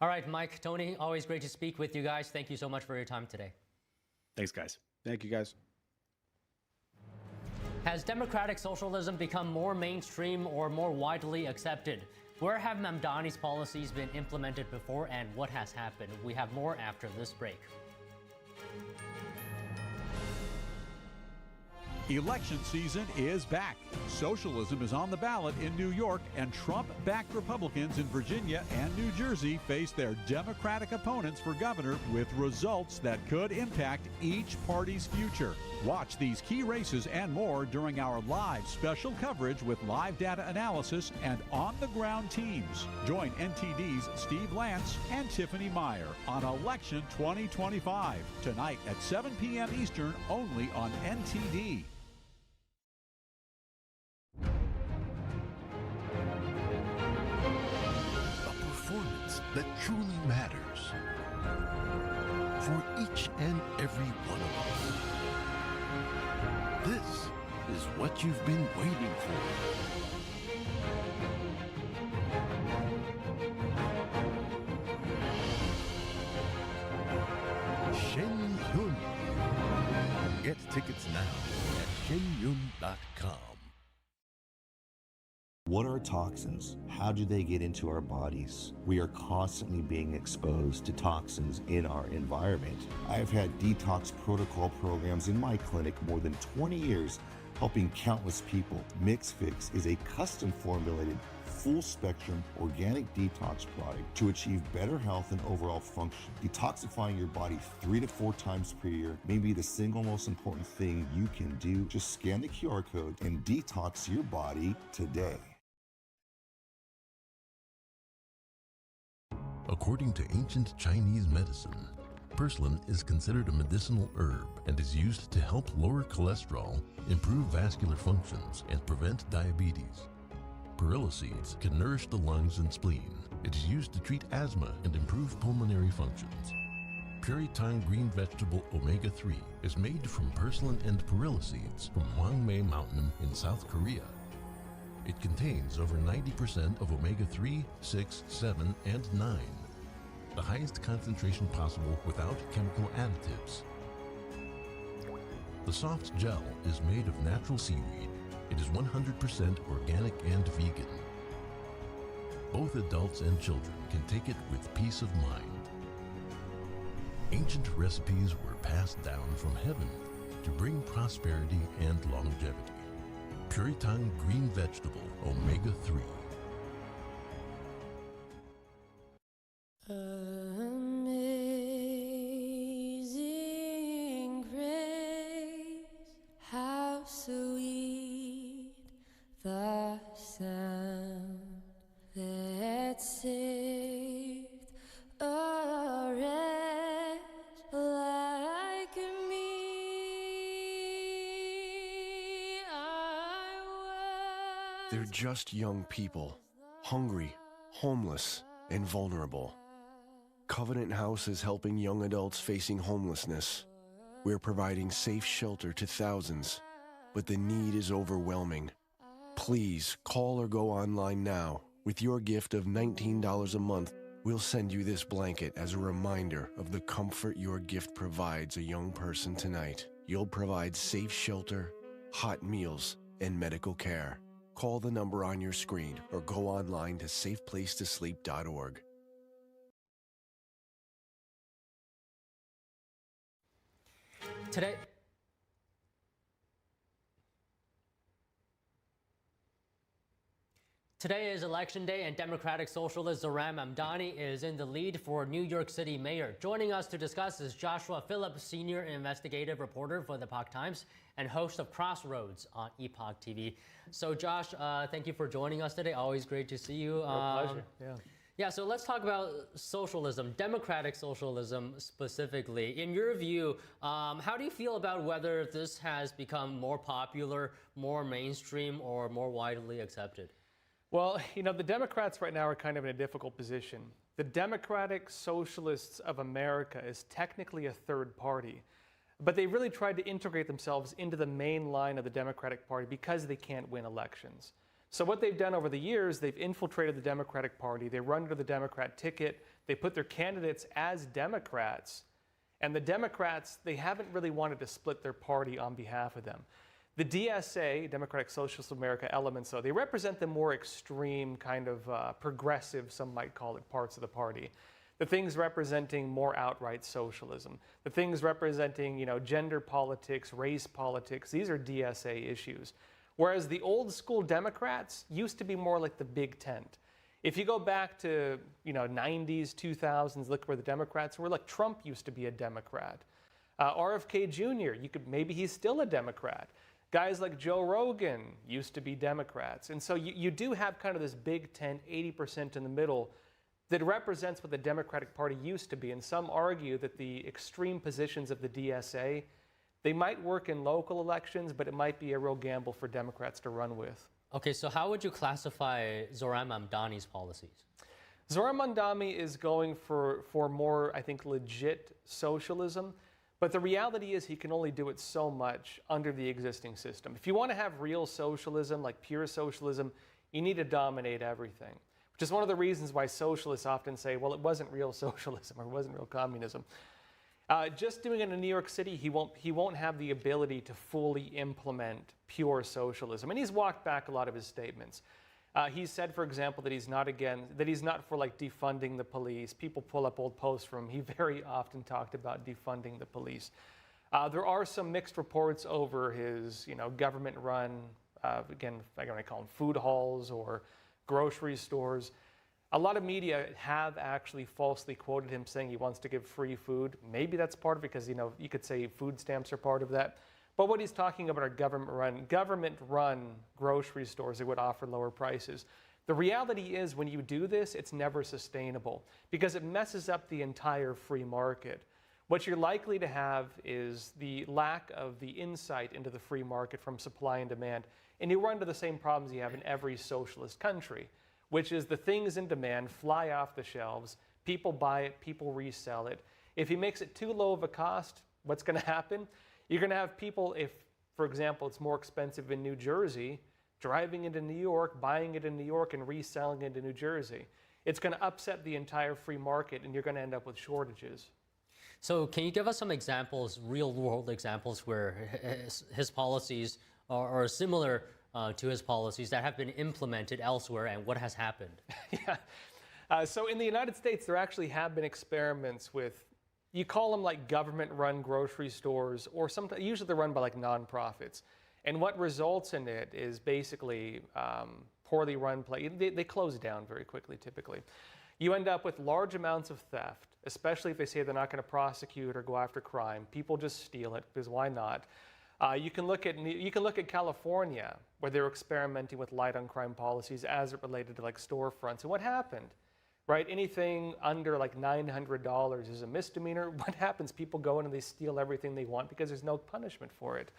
All right, Mike, Tony, always great to speak with you guys. Thank you so much for your time today. Thanks, guys. Thank you, guys. Has democratic socialism become more mainstream or more widely accepted? Where have Mamdani's policies been implemented before, and what has happened? We have more after this break. Election season is back. Socialism is on the ballot in New York, and Trump-backed Republicans in Virginia and New Jersey face their Democratic opponents for governor with results that could impact each party's future. Watch these key races and more during our live special coverage with live data analysis and on-the-ground teams. Join NTD's Steve Lance and Tiffany Meyer on Election 2025, tonight at 7 p.m. Eastern, only on NTD. That truly matters for each and every one of us. This is what you've been waiting for. tickets now at shenyun.com. What are toxins? How do they get into our bodies? We are constantly being exposed to toxins in our environment. I've had detox protocol programs in my clinic more than 20 years, helping countless people. MixFix is a custom formulated, full-spectrum organic detox product to achieve better health and overall function. Detoxifying your body 3 to 4 times per year may be the single most important thing you can do. Just scan the QR code and detox your body today. According to ancient Chinese medicine, purslane is considered a medicinal herb and is used to help lower cholesterol, improve vascular functions, and prevent diabetes. Perilla seeds can nourish the lungs and spleen. It is used to treat asthma and improve pulmonary functions. Puritine green vegetable omega-3 is made from purslane and perilla seeds from Hwangmae Mountain in South Korea. It contains over 90% of omega-3, 6, 7, and 9. The highest concentration possible without chemical additives. The soft gel is made of natural seaweed. It is 100% organic and vegan. Both adults and children can take it with peace of mind. Ancient recipes were passed down from heaven to bring prosperity and longevity. Puritine green vegetable omega-3. Amazing grace, how sweet the sound that saved a wretch like me. They're just young people, hungry, homeless, and vulnerable. Covenant House is helping young adults facing homelessness. We're providing safe shelter to thousands, but the need is overwhelming. Please call or go online now. With your gift of $19 a month, we'll send you this blanket as a reminder of the comfort your gift provides a young person tonight. You'll provide safe shelter, hot meals, and medical care. Call the number on your screen or go online to safeplacetosleep.org. Today is election day, and Democratic socialist Zohran Mamdani is in the lead for New York City mayor. Joining us to discuss is Joshua Phillips, senior investigative reporter for the Epoch Times and host of Crossroads on Epoch TV. So, Josh, thank you for joining us today. Always great to see you. Real pleasure. Yeah, so let's talk about socialism, democratic socialism specifically. In your view, how do you feel about whether this has become more popular, more mainstream, or more widely accepted? Well, you know, the Democrats right now are kind of in a difficult position. The Democratic Socialists of America is technically a third party, but they really tried to integrate themselves into the main line of the Democratic Party because they can't win elections. So what they've done over the years, they've infiltrated the Democratic Party, they run under the Democrat ticket, they put their candidates as Democrats, and the Democrats, they haven't really wanted to split their party on behalf of them. The DSA, Democratic Socialists of America elements, though, they represent the more extreme kind of progressive, some might call it, parts of the party. The things representing more outright socialism. The things representing, you know, gender politics, race politics, these are DSA issues. Whereas the old school Democrats used to be more like the big tent. If you go back to, you know, 90s, 2000s, look where the Democrats were, like Trump used to be a Democrat. RFK Jr., maybe he's still a Democrat. Guys like Joe Rogan used to be Democrats. And so you do have kind of this big tent, 80% in the middle, that represents what the Democratic Party used to be. And some argue that the extreme positions of the DSA, they might work in local elections, but it might be a real gamble for Democrats to run with. Okay, so how would you classify Zohran Mamdani's policies? Zohran Mamdani is going for more, I think, legit socialism. But the reality is he can only do it so much under the existing system. If you want to have real socialism, like pure socialism, you need to dominate everything. Which is one of the reasons why socialists often say, well, it wasn't real socialism or it wasn't real communism. Just doing it in New York City, he won't have the ability to fully implement pure socialism. And he's walked back a lot of his statements. He said, for example, that he's not for like defunding the police. People pull up old posts from him. He very often talked about defunding the police. There are some mixed reports over his, government-run, again, I'm going to call them food halls or grocery stores. A lot of media have actually falsely quoted him saying he wants to give free food. Maybe that's part of it because, you could say food stamps are part of that. But what he's talking about are government-run grocery stores that would offer lower prices. The reality is when you do this, it's never sustainable because it messes up the entire free market. What you're likely to have is the lack of the insight into the free market from supply and demand. And you run into the same problems you have in every socialist country, which is the things in demand fly off the shelves, people buy it, people resell it. If he makes it too low of a cost, what's going to happen? You're going to have people, if, for example, it's more expensive in New Jersey, driving into New York, buying it in New York, and reselling it in New Jersey. It's going to upset the entire free market, and you're going to end up with shortages. So can you give us some examples, real-world examples, where his policies are similar to his policies that have been implemented elsewhere, and what has happened? Yeah. So in the United States, there actually have been experiments with, you call them like government-run grocery stores, or sometimes usually they're run by like nonprofits. And what results in it is basically poorly run place. They close down very quickly, typically. You end up with large amounts of theft, especially if they say they're not going to prosecute or go after crime. People just steal it because why not? You can look at California, where they're experimenting with light on crime policies as it related to like storefronts. And what happened? Right? Anything under like $900 is a misdemeanor. What happens? People go in and they steal everything they want because there's no punishment for it.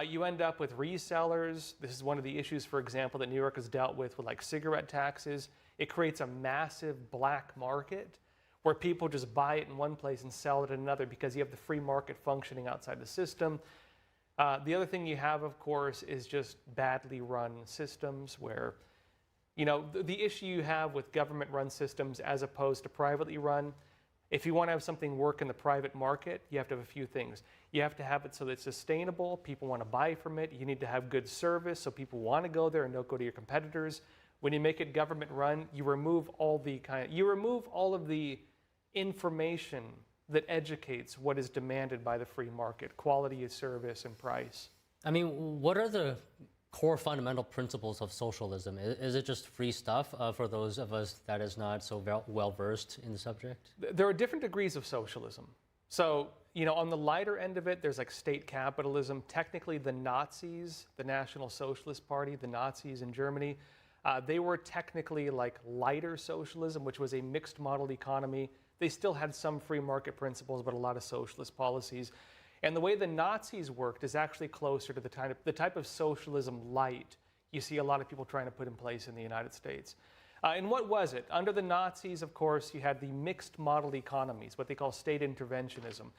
You end up with resellers. This is one of the issues, for example, that New York has dealt with like cigarette taxes. It creates a massive black market where people just buy it in one place and sell it in another because you have the free market functioning outside the system. The other thing you have, of course, is just badly run systems where, the issue you have with government-run systems as opposed to privately run, if you want to have something work in the private market, you have to have a few things. You have to have it so that it's sustainable, people want to buy from it. You need to have good service so people want to go there and don't go to your competitors. When you make it government-run, you remove all of the information that educates what is demanded by the free market, quality of service and price. I mean, what are the core fundamental principles of socialism? Is it just free stuff for those of us that is not so well versed in the subject? There are different degrees of socialism. So, on the lighter end of it, there's like state capitalism. Technically, the Nazis, the National Socialist Party, the Nazis in Germany, they were technically like lighter socialism, which was a mixed model economy. They still had some free market principles, but a lot of socialist policies. And the way the Nazis worked is actually closer to the type of socialism light you see a lot of people trying to put in place in the United States. And what was it? Under the Nazis, of course, you had the mixed model economies, what they call state interventionism.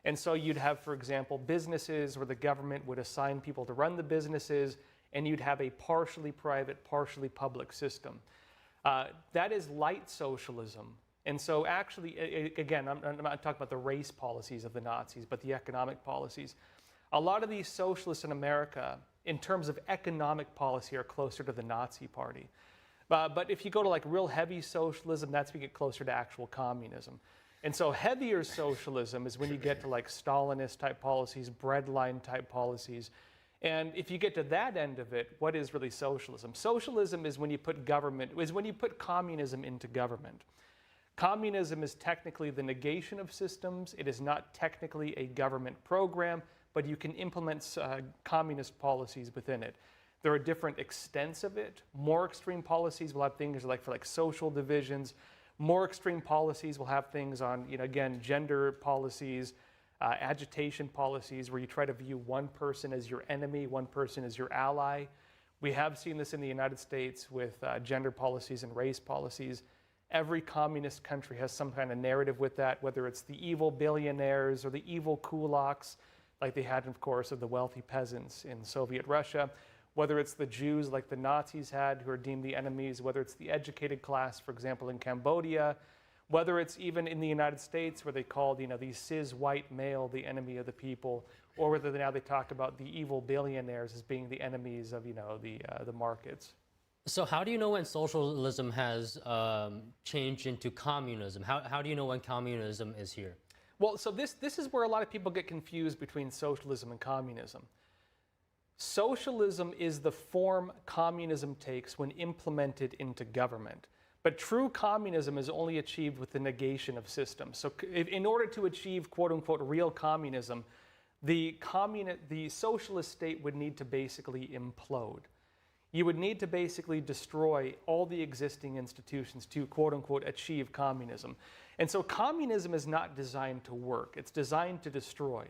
And so you'd have, for example, businesses where the government would assign people to run the businesses, and you'd have a partially private, partially public system. That is light socialism. And so actually, again, I'm not talking about the race policies of the Nazis, but the economic policies. A lot of these socialists in America, in terms of economic policy, are closer to the Nazi party. But if you go to like real heavy socialism, that's when you get closer to actual communism. And so heavier socialism is when you get to like Stalinist type policies, breadline type policies. And if you get to that end of it, what is really socialism? Socialism is when you put communism into government. Communism is technically the negation of systems. It is not technically a government program, but you can implement communist policies within it. There are different extents of it. More extreme policies will have things like for social divisions. More extreme policies will have things on, again, gender policies, agitation policies, where you try to view one person as your enemy, one person as your ally. We have seen this in the United States with gender policies and race policies. Every communist country has some kind of narrative with that, whether it's the evil billionaires or the evil kulaks, like they had, of course, of the wealthy peasants in Soviet Russia, whether it's the Jews like the Nazis had, who are deemed the enemies, whether it's the educated class, for example, in Cambodia, Whether it's even in the United States where they called, the cis white male the enemy of the people, or whether now they talk about the evil billionaires as being the enemies of, the markets. So how do you know when socialism has changed into communism? How do you know when communism is here? Well, so this is where a lot of people get confused between socialism and communism. Socialism is the form communism takes when implemented into government. But true communism is only achieved with the negation of systems. So in order to achieve quote-unquote real communism, the socialist state would need to basically implode. You would need to basically destroy all the existing institutions to quote-unquote achieve communism. And so communism is not designed to work. It's designed to destroy.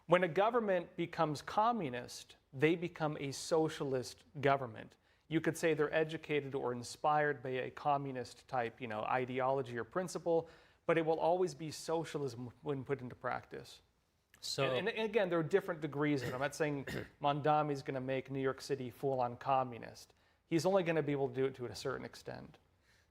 When a government becomes communist, they become a socialist government. You could say they're educated or inspired by a communist type, ideology or principle, but it will always be socialism when put into practice. So, and again, there are different degrees of it. I'm not saying Mondami is going to make New York City full-on communist. He's only going to be able to do it to a certain extent.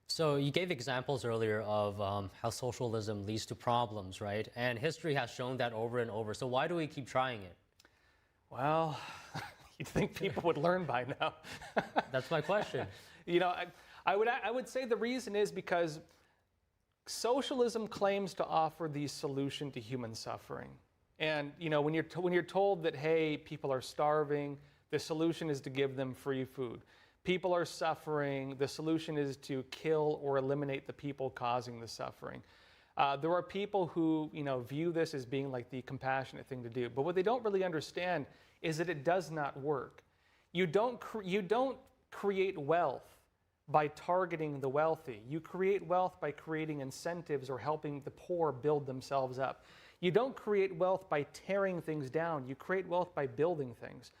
So you gave examples earlier of how socialism leads to problems, right? And history has shown that over and over. So why do we keep trying it? Well, you'd think people would learn by now. That's my question. I would say the reason is because socialism claims to offer the solution to human suffering. And when you're told that, hey, people are starving, the solution is to give them free food. People are suffering, the solution is to kill or eliminate the people causing the suffering. There are people who view this as being like the compassionate thing to do. But what they don't really understand is that it does not work. You don't create wealth by targeting the wealthy. You create wealth by creating incentives or helping the poor build themselves up. You don't create wealth by tearing things down. You create wealth by building things.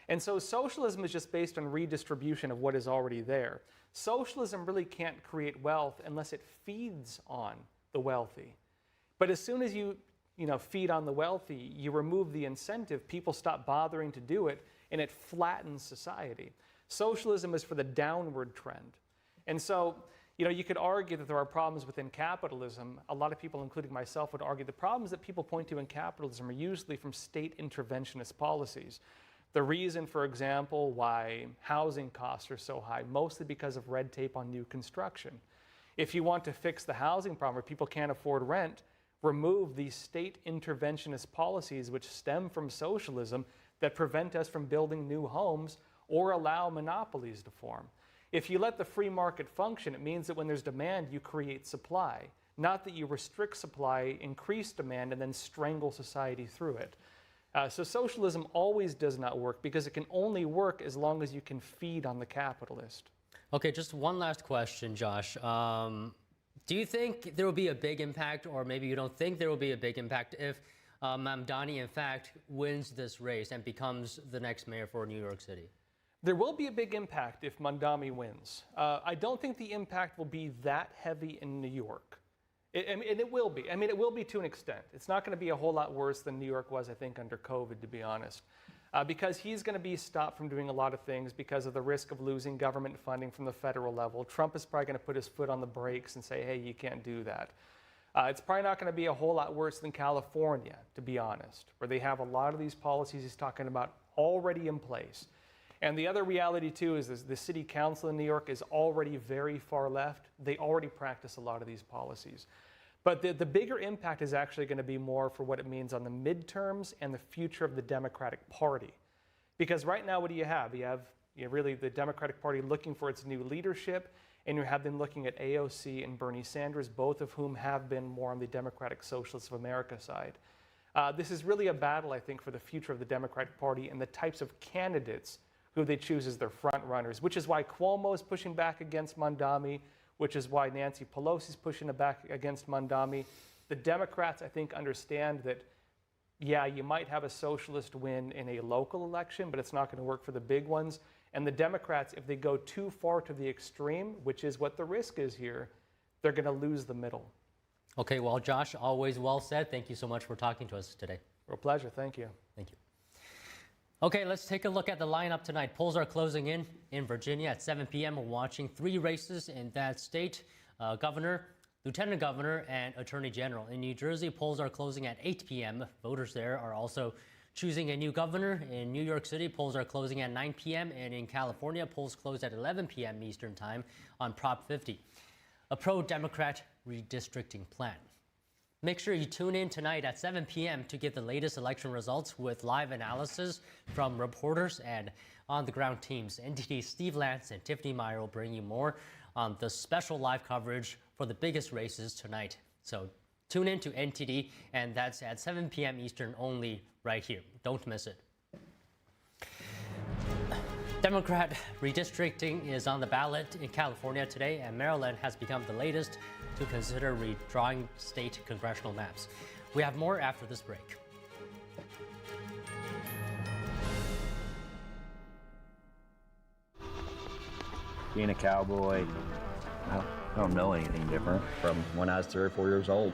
And so socialism is just based on redistribution of what is already there. Socialism really can't create wealth unless it feeds on the wealthy. But as soon as you feed on the wealthy, you remove the incentive, people stop bothering to do it, and it flattens society. Socialism is for the downward trend. And so, you could argue that there are problems within capitalism. A lot of people, including myself, would argue the problems that people point to in capitalism are usually from state interventionist policies. The reason, for example, why housing costs are so high, mostly because of red tape on new construction. If you want to fix the housing problem where people can't afford rent, remove these state interventionist policies which stem from socialism that prevent us from building new homes or allow monopolies to form. If you let the free market function, it means that when there's demand, you create supply, not that you restrict supply, increase demand, and then strangle society through it. So socialism always does not work because it can only work as long as you can feed on the capitalist. Okay, just one last question, Josh. Do you think there will be a big impact, or maybe you don't think there will be a big impact if Mamdani, in fact, wins this race and becomes the next mayor for New York City? There will be a big impact if Mamdani wins. I don't think the impact will be that heavy in New York. It will be. It will be to an extent. It's not going to be a whole lot worse than New York was, I think, under COVID, to be honest. Because he's going to be stopped from doing a lot of things because of the risk of losing government funding from the federal level. Trump is probably going to put his foot on the brakes and say, hey, you can't do that. It's probably not going to be a whole lot worse than California, to be honest, where they have a lot of these policies he's talking about already in place. And the other reality, too, is the city council in New York is already very far left. They already practice a lot of these policies. But the bigger impact is actually going to be more for what it means on the midterms and the future of the Democratic Party. Because right now, what do you have? You have really the Democratic Party looking for its new leadership, and you have them looking at AOC and Bernie Sanders, both of whom have been more on the Democratic Socialists of America side. This is really a battle, I think, for the future of the Democratic Party and the types of candidates who they choose as their front runners, which is why Cuomo is pushing back against Mamdani, which is why Nancy Pelosi is pushing back against Mamdani. The Democrats, I think, understand that, yeah, you might have a socialist win in a local election, but it's not going to work for the big ones. And the Democrats, if they go too far to the extreme, which is what the risk is here, they're going to lose the middle. Okay, well, Josh, always well said. Thank you so much for talking to us today. Real pleasure. Thank you. Thank you. Okay, let's take a look at the lineup tonight. Polls are closing in Virginia at 7 p.m. We're watching 3 races in that state. Governor, lieutenant governor, and attorney general. In New Jersey, polls are closing at 8 p.m. Voters there are also choosing a new governor. In New York City, polls are closing at 9 p.m. And in California, polls close at 11 p.m. Eastern Time on Prop 50, a pro-Democrat redistricting plan. Make sure you tune in tonight at 7 p.m. to get the latest election results with live analysis from reporters and on-the-ground teams. NTD's Steve Lance and Tiffany Meyer will bring you more on the special live coverage for the biggest races tonight. So tune in to NTD, and that's at 7 p.m. Eastern only right here. Don't miss it. Democrat redistricting is on the ballot in California today, and Maryland has become the latest to consider redrawing state congressional maps. We have more after this break. Being a cowboy, I don't know anything different from when I was 3 or 4 years old.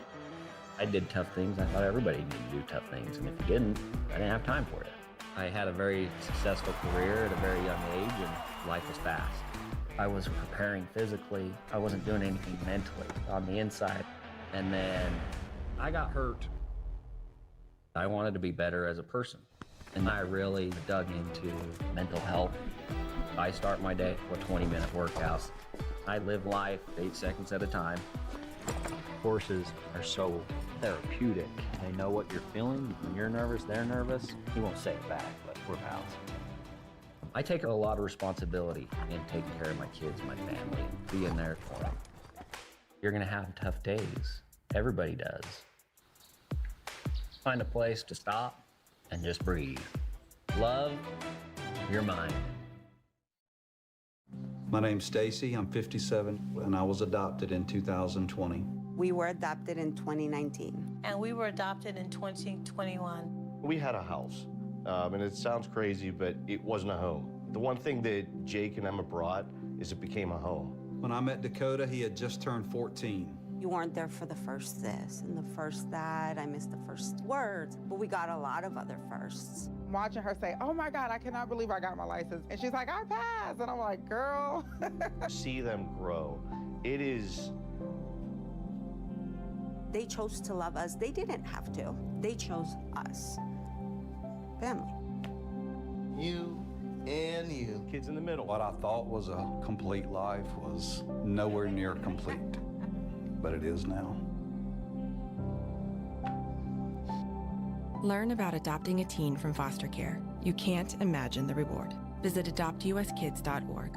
I did tough things. I thought everybody needed to do tough things, and if you didn't, I didn't have time for it. I had a very successful career at a very young age, and life was fast. I was preparing physically. I wasn't doing anything mentally on the inside. And then I got hurt. I wanted to be better as a person, and I really dug into mental health. I start my day with 20-minute workouts. I live life 8 seconds at a time. Horses are so therapeutic. They know what you're feeling. When you're nervous, they're nervous. You won't say it back, but we're pals. I take a lot of responsibility in taking care of my kids, my family, and being there for them. You're gonna have tough days. Everybody does. Find a place to stop and just breathe. Love your mind. My name's Stacy, I'm 57, and I was adopted in 2020. We were adopted in 2019. And we were adopted in 2021. We had a house, and it sounds crazy, but it wasn't a home. The one thing that Jake and Emma brought is it became a home. When I met Dakota, he had just turned 14. You weren't there for the first this and the first that. I missed the first words, but we got a lot of other firsts. Watching her say, oh my God, I cannot believe I got my license. And she's like, I passed. And I'm like, girl. See them grow. It is. They chose to love us. They didn't have to. They chose us. Family. You and you. Kids in the middle. What I thought was a complete life was nowhere near complete, but it is now. Learn about adopting a teen from foster care. You can't imagine the reward. Visit adoptuskids.org.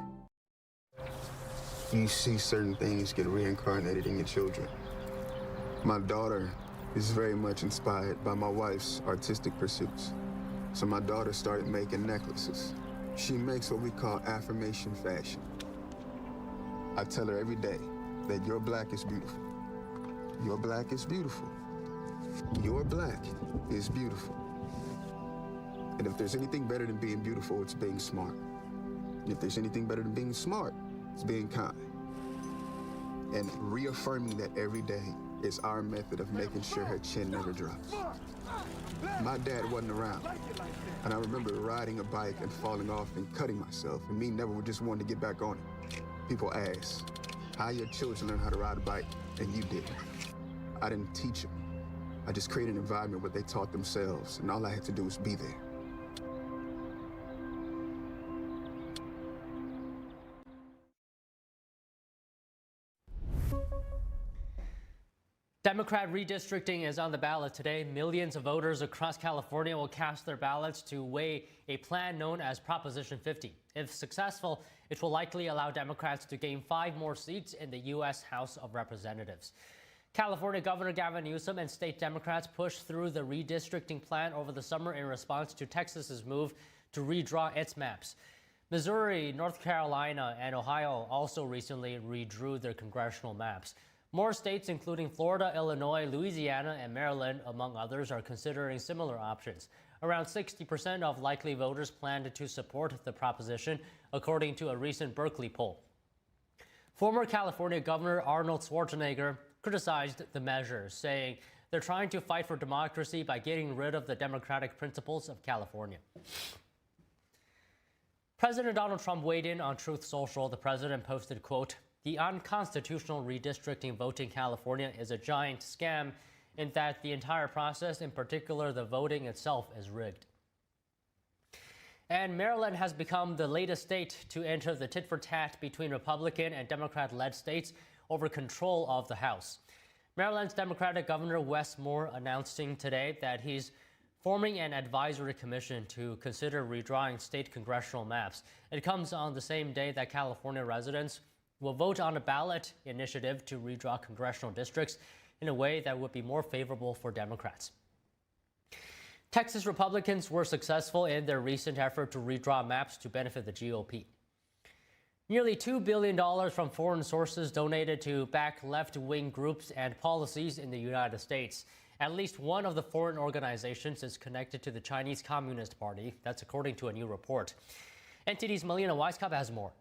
You see certain things get reincarnated in your children. My daughter is very much inspired by my wife's artistic pursuits. So my daughter started making necklaces. She makes what we call affirmation fashion. I tell her every day that your black is beautiful. Your black is beautiful. Your black is beautiful. And if there's anything better than being beautiful, it's being smart. And if there's anything better than being smart, it's being kind. And reaffirming that every day is our method of making sure her chin never drops. My dad wasn't around, and I remember riding a bike and falling off and cutting myself, and me never just wanted to get back on it. People ask, how your children learn how to ride a bike, and you didn't. I didn't teach them. I just created an environment where they taught themselves, and all I had to do was be there. Democrat redistricting is on the ballot today. Millions of voters across California will cast their ballots to weigh a plan known as Proposition 50. If successful, it will likely allow Democrats to gain 5 more seats in the U.S. House of Representatives. California Governor Gavin Newsom and state Democrats pushed through the redistricting plan over the summer in response to Texas's move to redraw its maps. Missouri, North Carolina, and Ohio also recently redrew their congressional maps. More states, including Florida, Illinois, Louisiana, and Maryland, among others, are considering similar options. Around 60% of likely voters planned to support the proposition, according to a recent Berkeley poll. Former California Governor Arnold Schwarzenegger criticized the measure, saying they're trying to fight for democracy by getting rid of the democratic principles of California. President Donald Trump weighed in on Truth Social. The president posted, quote, the unconstitutional redistricting vote in California is a giant scam in that the entire process, in particular the voting itself, is rigged. And Maryland has become the latest state to enter the tit-for-tat between Republican and Democrat-led states over control of the House. Maryland's Democratic Governor Wes Moore announcing today that he's forming an advisory commission to consider redrawing state congressional maps. It comes on the same day that California residents will vote on a ballot initiative to redraw congressional districts in a way that would be more favorable for Democrats. Texas Republicans were successful in their recent effort to redraw maps to benefit the GOP. Nearly $2 billion from foreign sources donated to back left-wing groups and policies in the United States. At least one of the foreign organizations is connected to the Chinese Communist Party. That's according to a new report. NTD's Melina Weisskopf has more.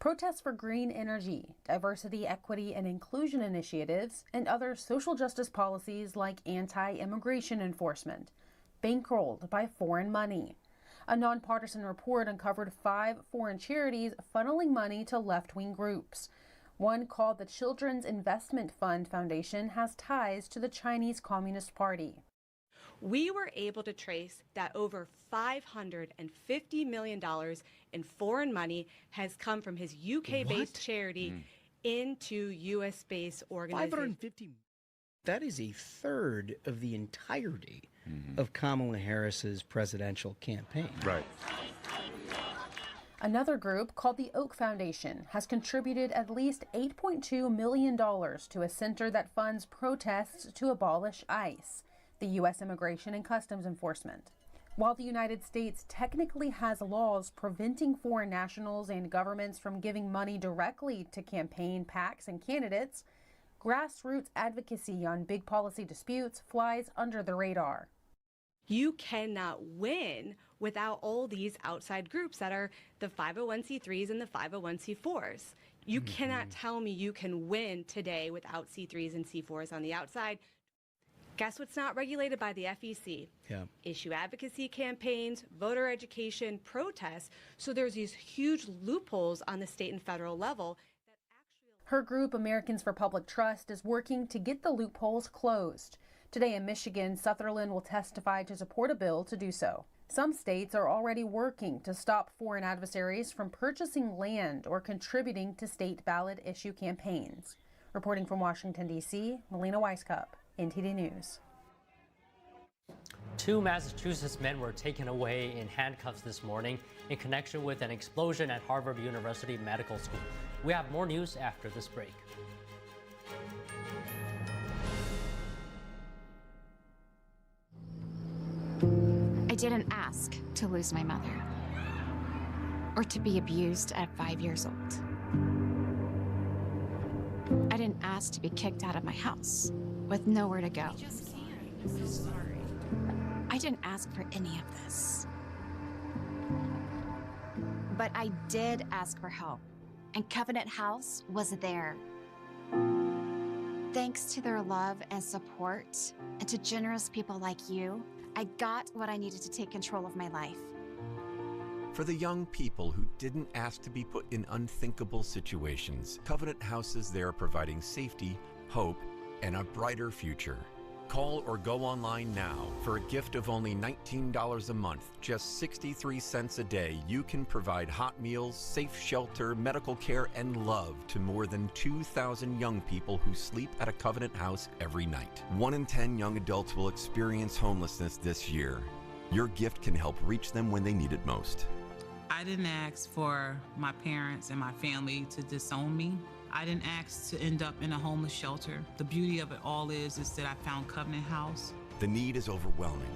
Protests for green energy, diversity, equity, and inclusion initiatives, and other social justice policies like anti-immigration enforcement, bankrolled by foreign money. A nonpartisan report uncovered 5 foreign charities funneling money to left-wing groups. One called the Children's Investment Fund Foundation has ties to the Chinese Communist Party. We were able to trace that over $550 million in foreign money has come from his UK-based charity into US-based organizations. 550. That is a third of the entirety of Kamala Harris's presidential campaign. Right. Another group called the Oak Foundation has contributed at least $8.2 million to a center that funds protests to abolish ICE, the U.S. Immigration and Customs Enforcement. While the United States technically has laws preventing foreign nationals and governments from giving money directly to campaign PACs and candidates, grassroots advocacy on big policy disputes flies under the radar. You cannot win without all these outside groups that are the 501c3s and the 501c4s. You cannot tell me you can win today without C3s and C4s on the outside. Guess what's not regulated by the FEC? Issue advocacy campaigns, voter education, protests. So there's these huge loopholes on the state and federal level. Her group, Americans for Public Trust, is working to get the loopholes closed. Today in Michigan, Sutherland will testify to support a bill to do so. Some states are already working to stop foreign adversaries from purchasing land or contributing to state ballot issue campaigns. Reporting from Washington, D.C., Melina Weisskopf, NTD News. 2 Massachusetts men were taken away in handcuffs this morning in connection with an explosion at Harvard University Medical School. We have more news after this break. I didn't ask to lose my mother or to be abused at 5 years old. I didn't ask to be kicked out of my house with nowhere to go. I'm so sorry. I didn't ask for any of this. But I did ask for help, and Covenant House was there. Thanks to their love and support, and to generous people like you, I got what I needed to take control of my life. For the young people who didn't ask to be put in unthinkable situations, Covenant House is there providing safety, hope, and a brighter future. Call or go online now. For a gift of only $19 a month, just 63 cents a day, you can provide hot meals, safe shelter, medical care, and love to more than 2,000 young people who sleep at a Covenant House every night. 1 in 10 young adults will experience homelessness this year. Your gift can help reach them when they need it most. I didn't ask for my parents and my family to disown me. I didn't ask to end up in a homeless shelter. The beauty of it all is that I found Covenant House. The need is overwhelming,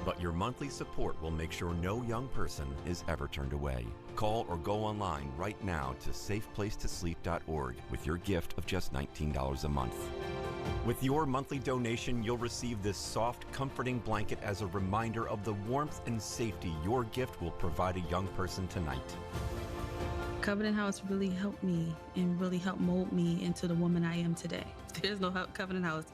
but your monthly support will make sure no young person is ever turned away. Call or go online right now to safeplacetosleep.org with your gift of just $19 a month. With your monthly donation, you'll receive this soft, comforting blanket as a reminder of the warmth and safety your gift will provide a young person tonight. Covenant House really helped me and really helped mold me into the woman I am today. If there's no Covenant House,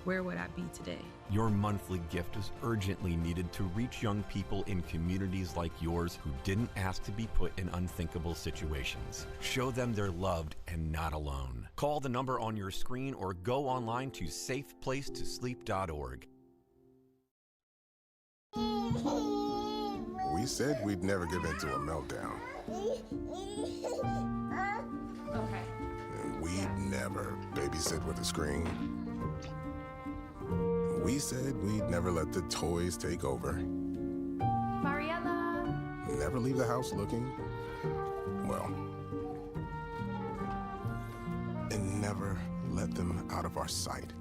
where would I be today? Your monthly gift is urgently needed to reach young people in communities like yours who didn't ask to be put in unthinkable situations. Show them they're loved and not alone. Call the number on your screen or go online to safeplacetosleep.org. We said we'd never give in to a meltdown. Okay. And we'd never babysit with a screen. We said we'd never let the toys take over. Mariella! Never leave the house looking, well, and never let them out of our sight.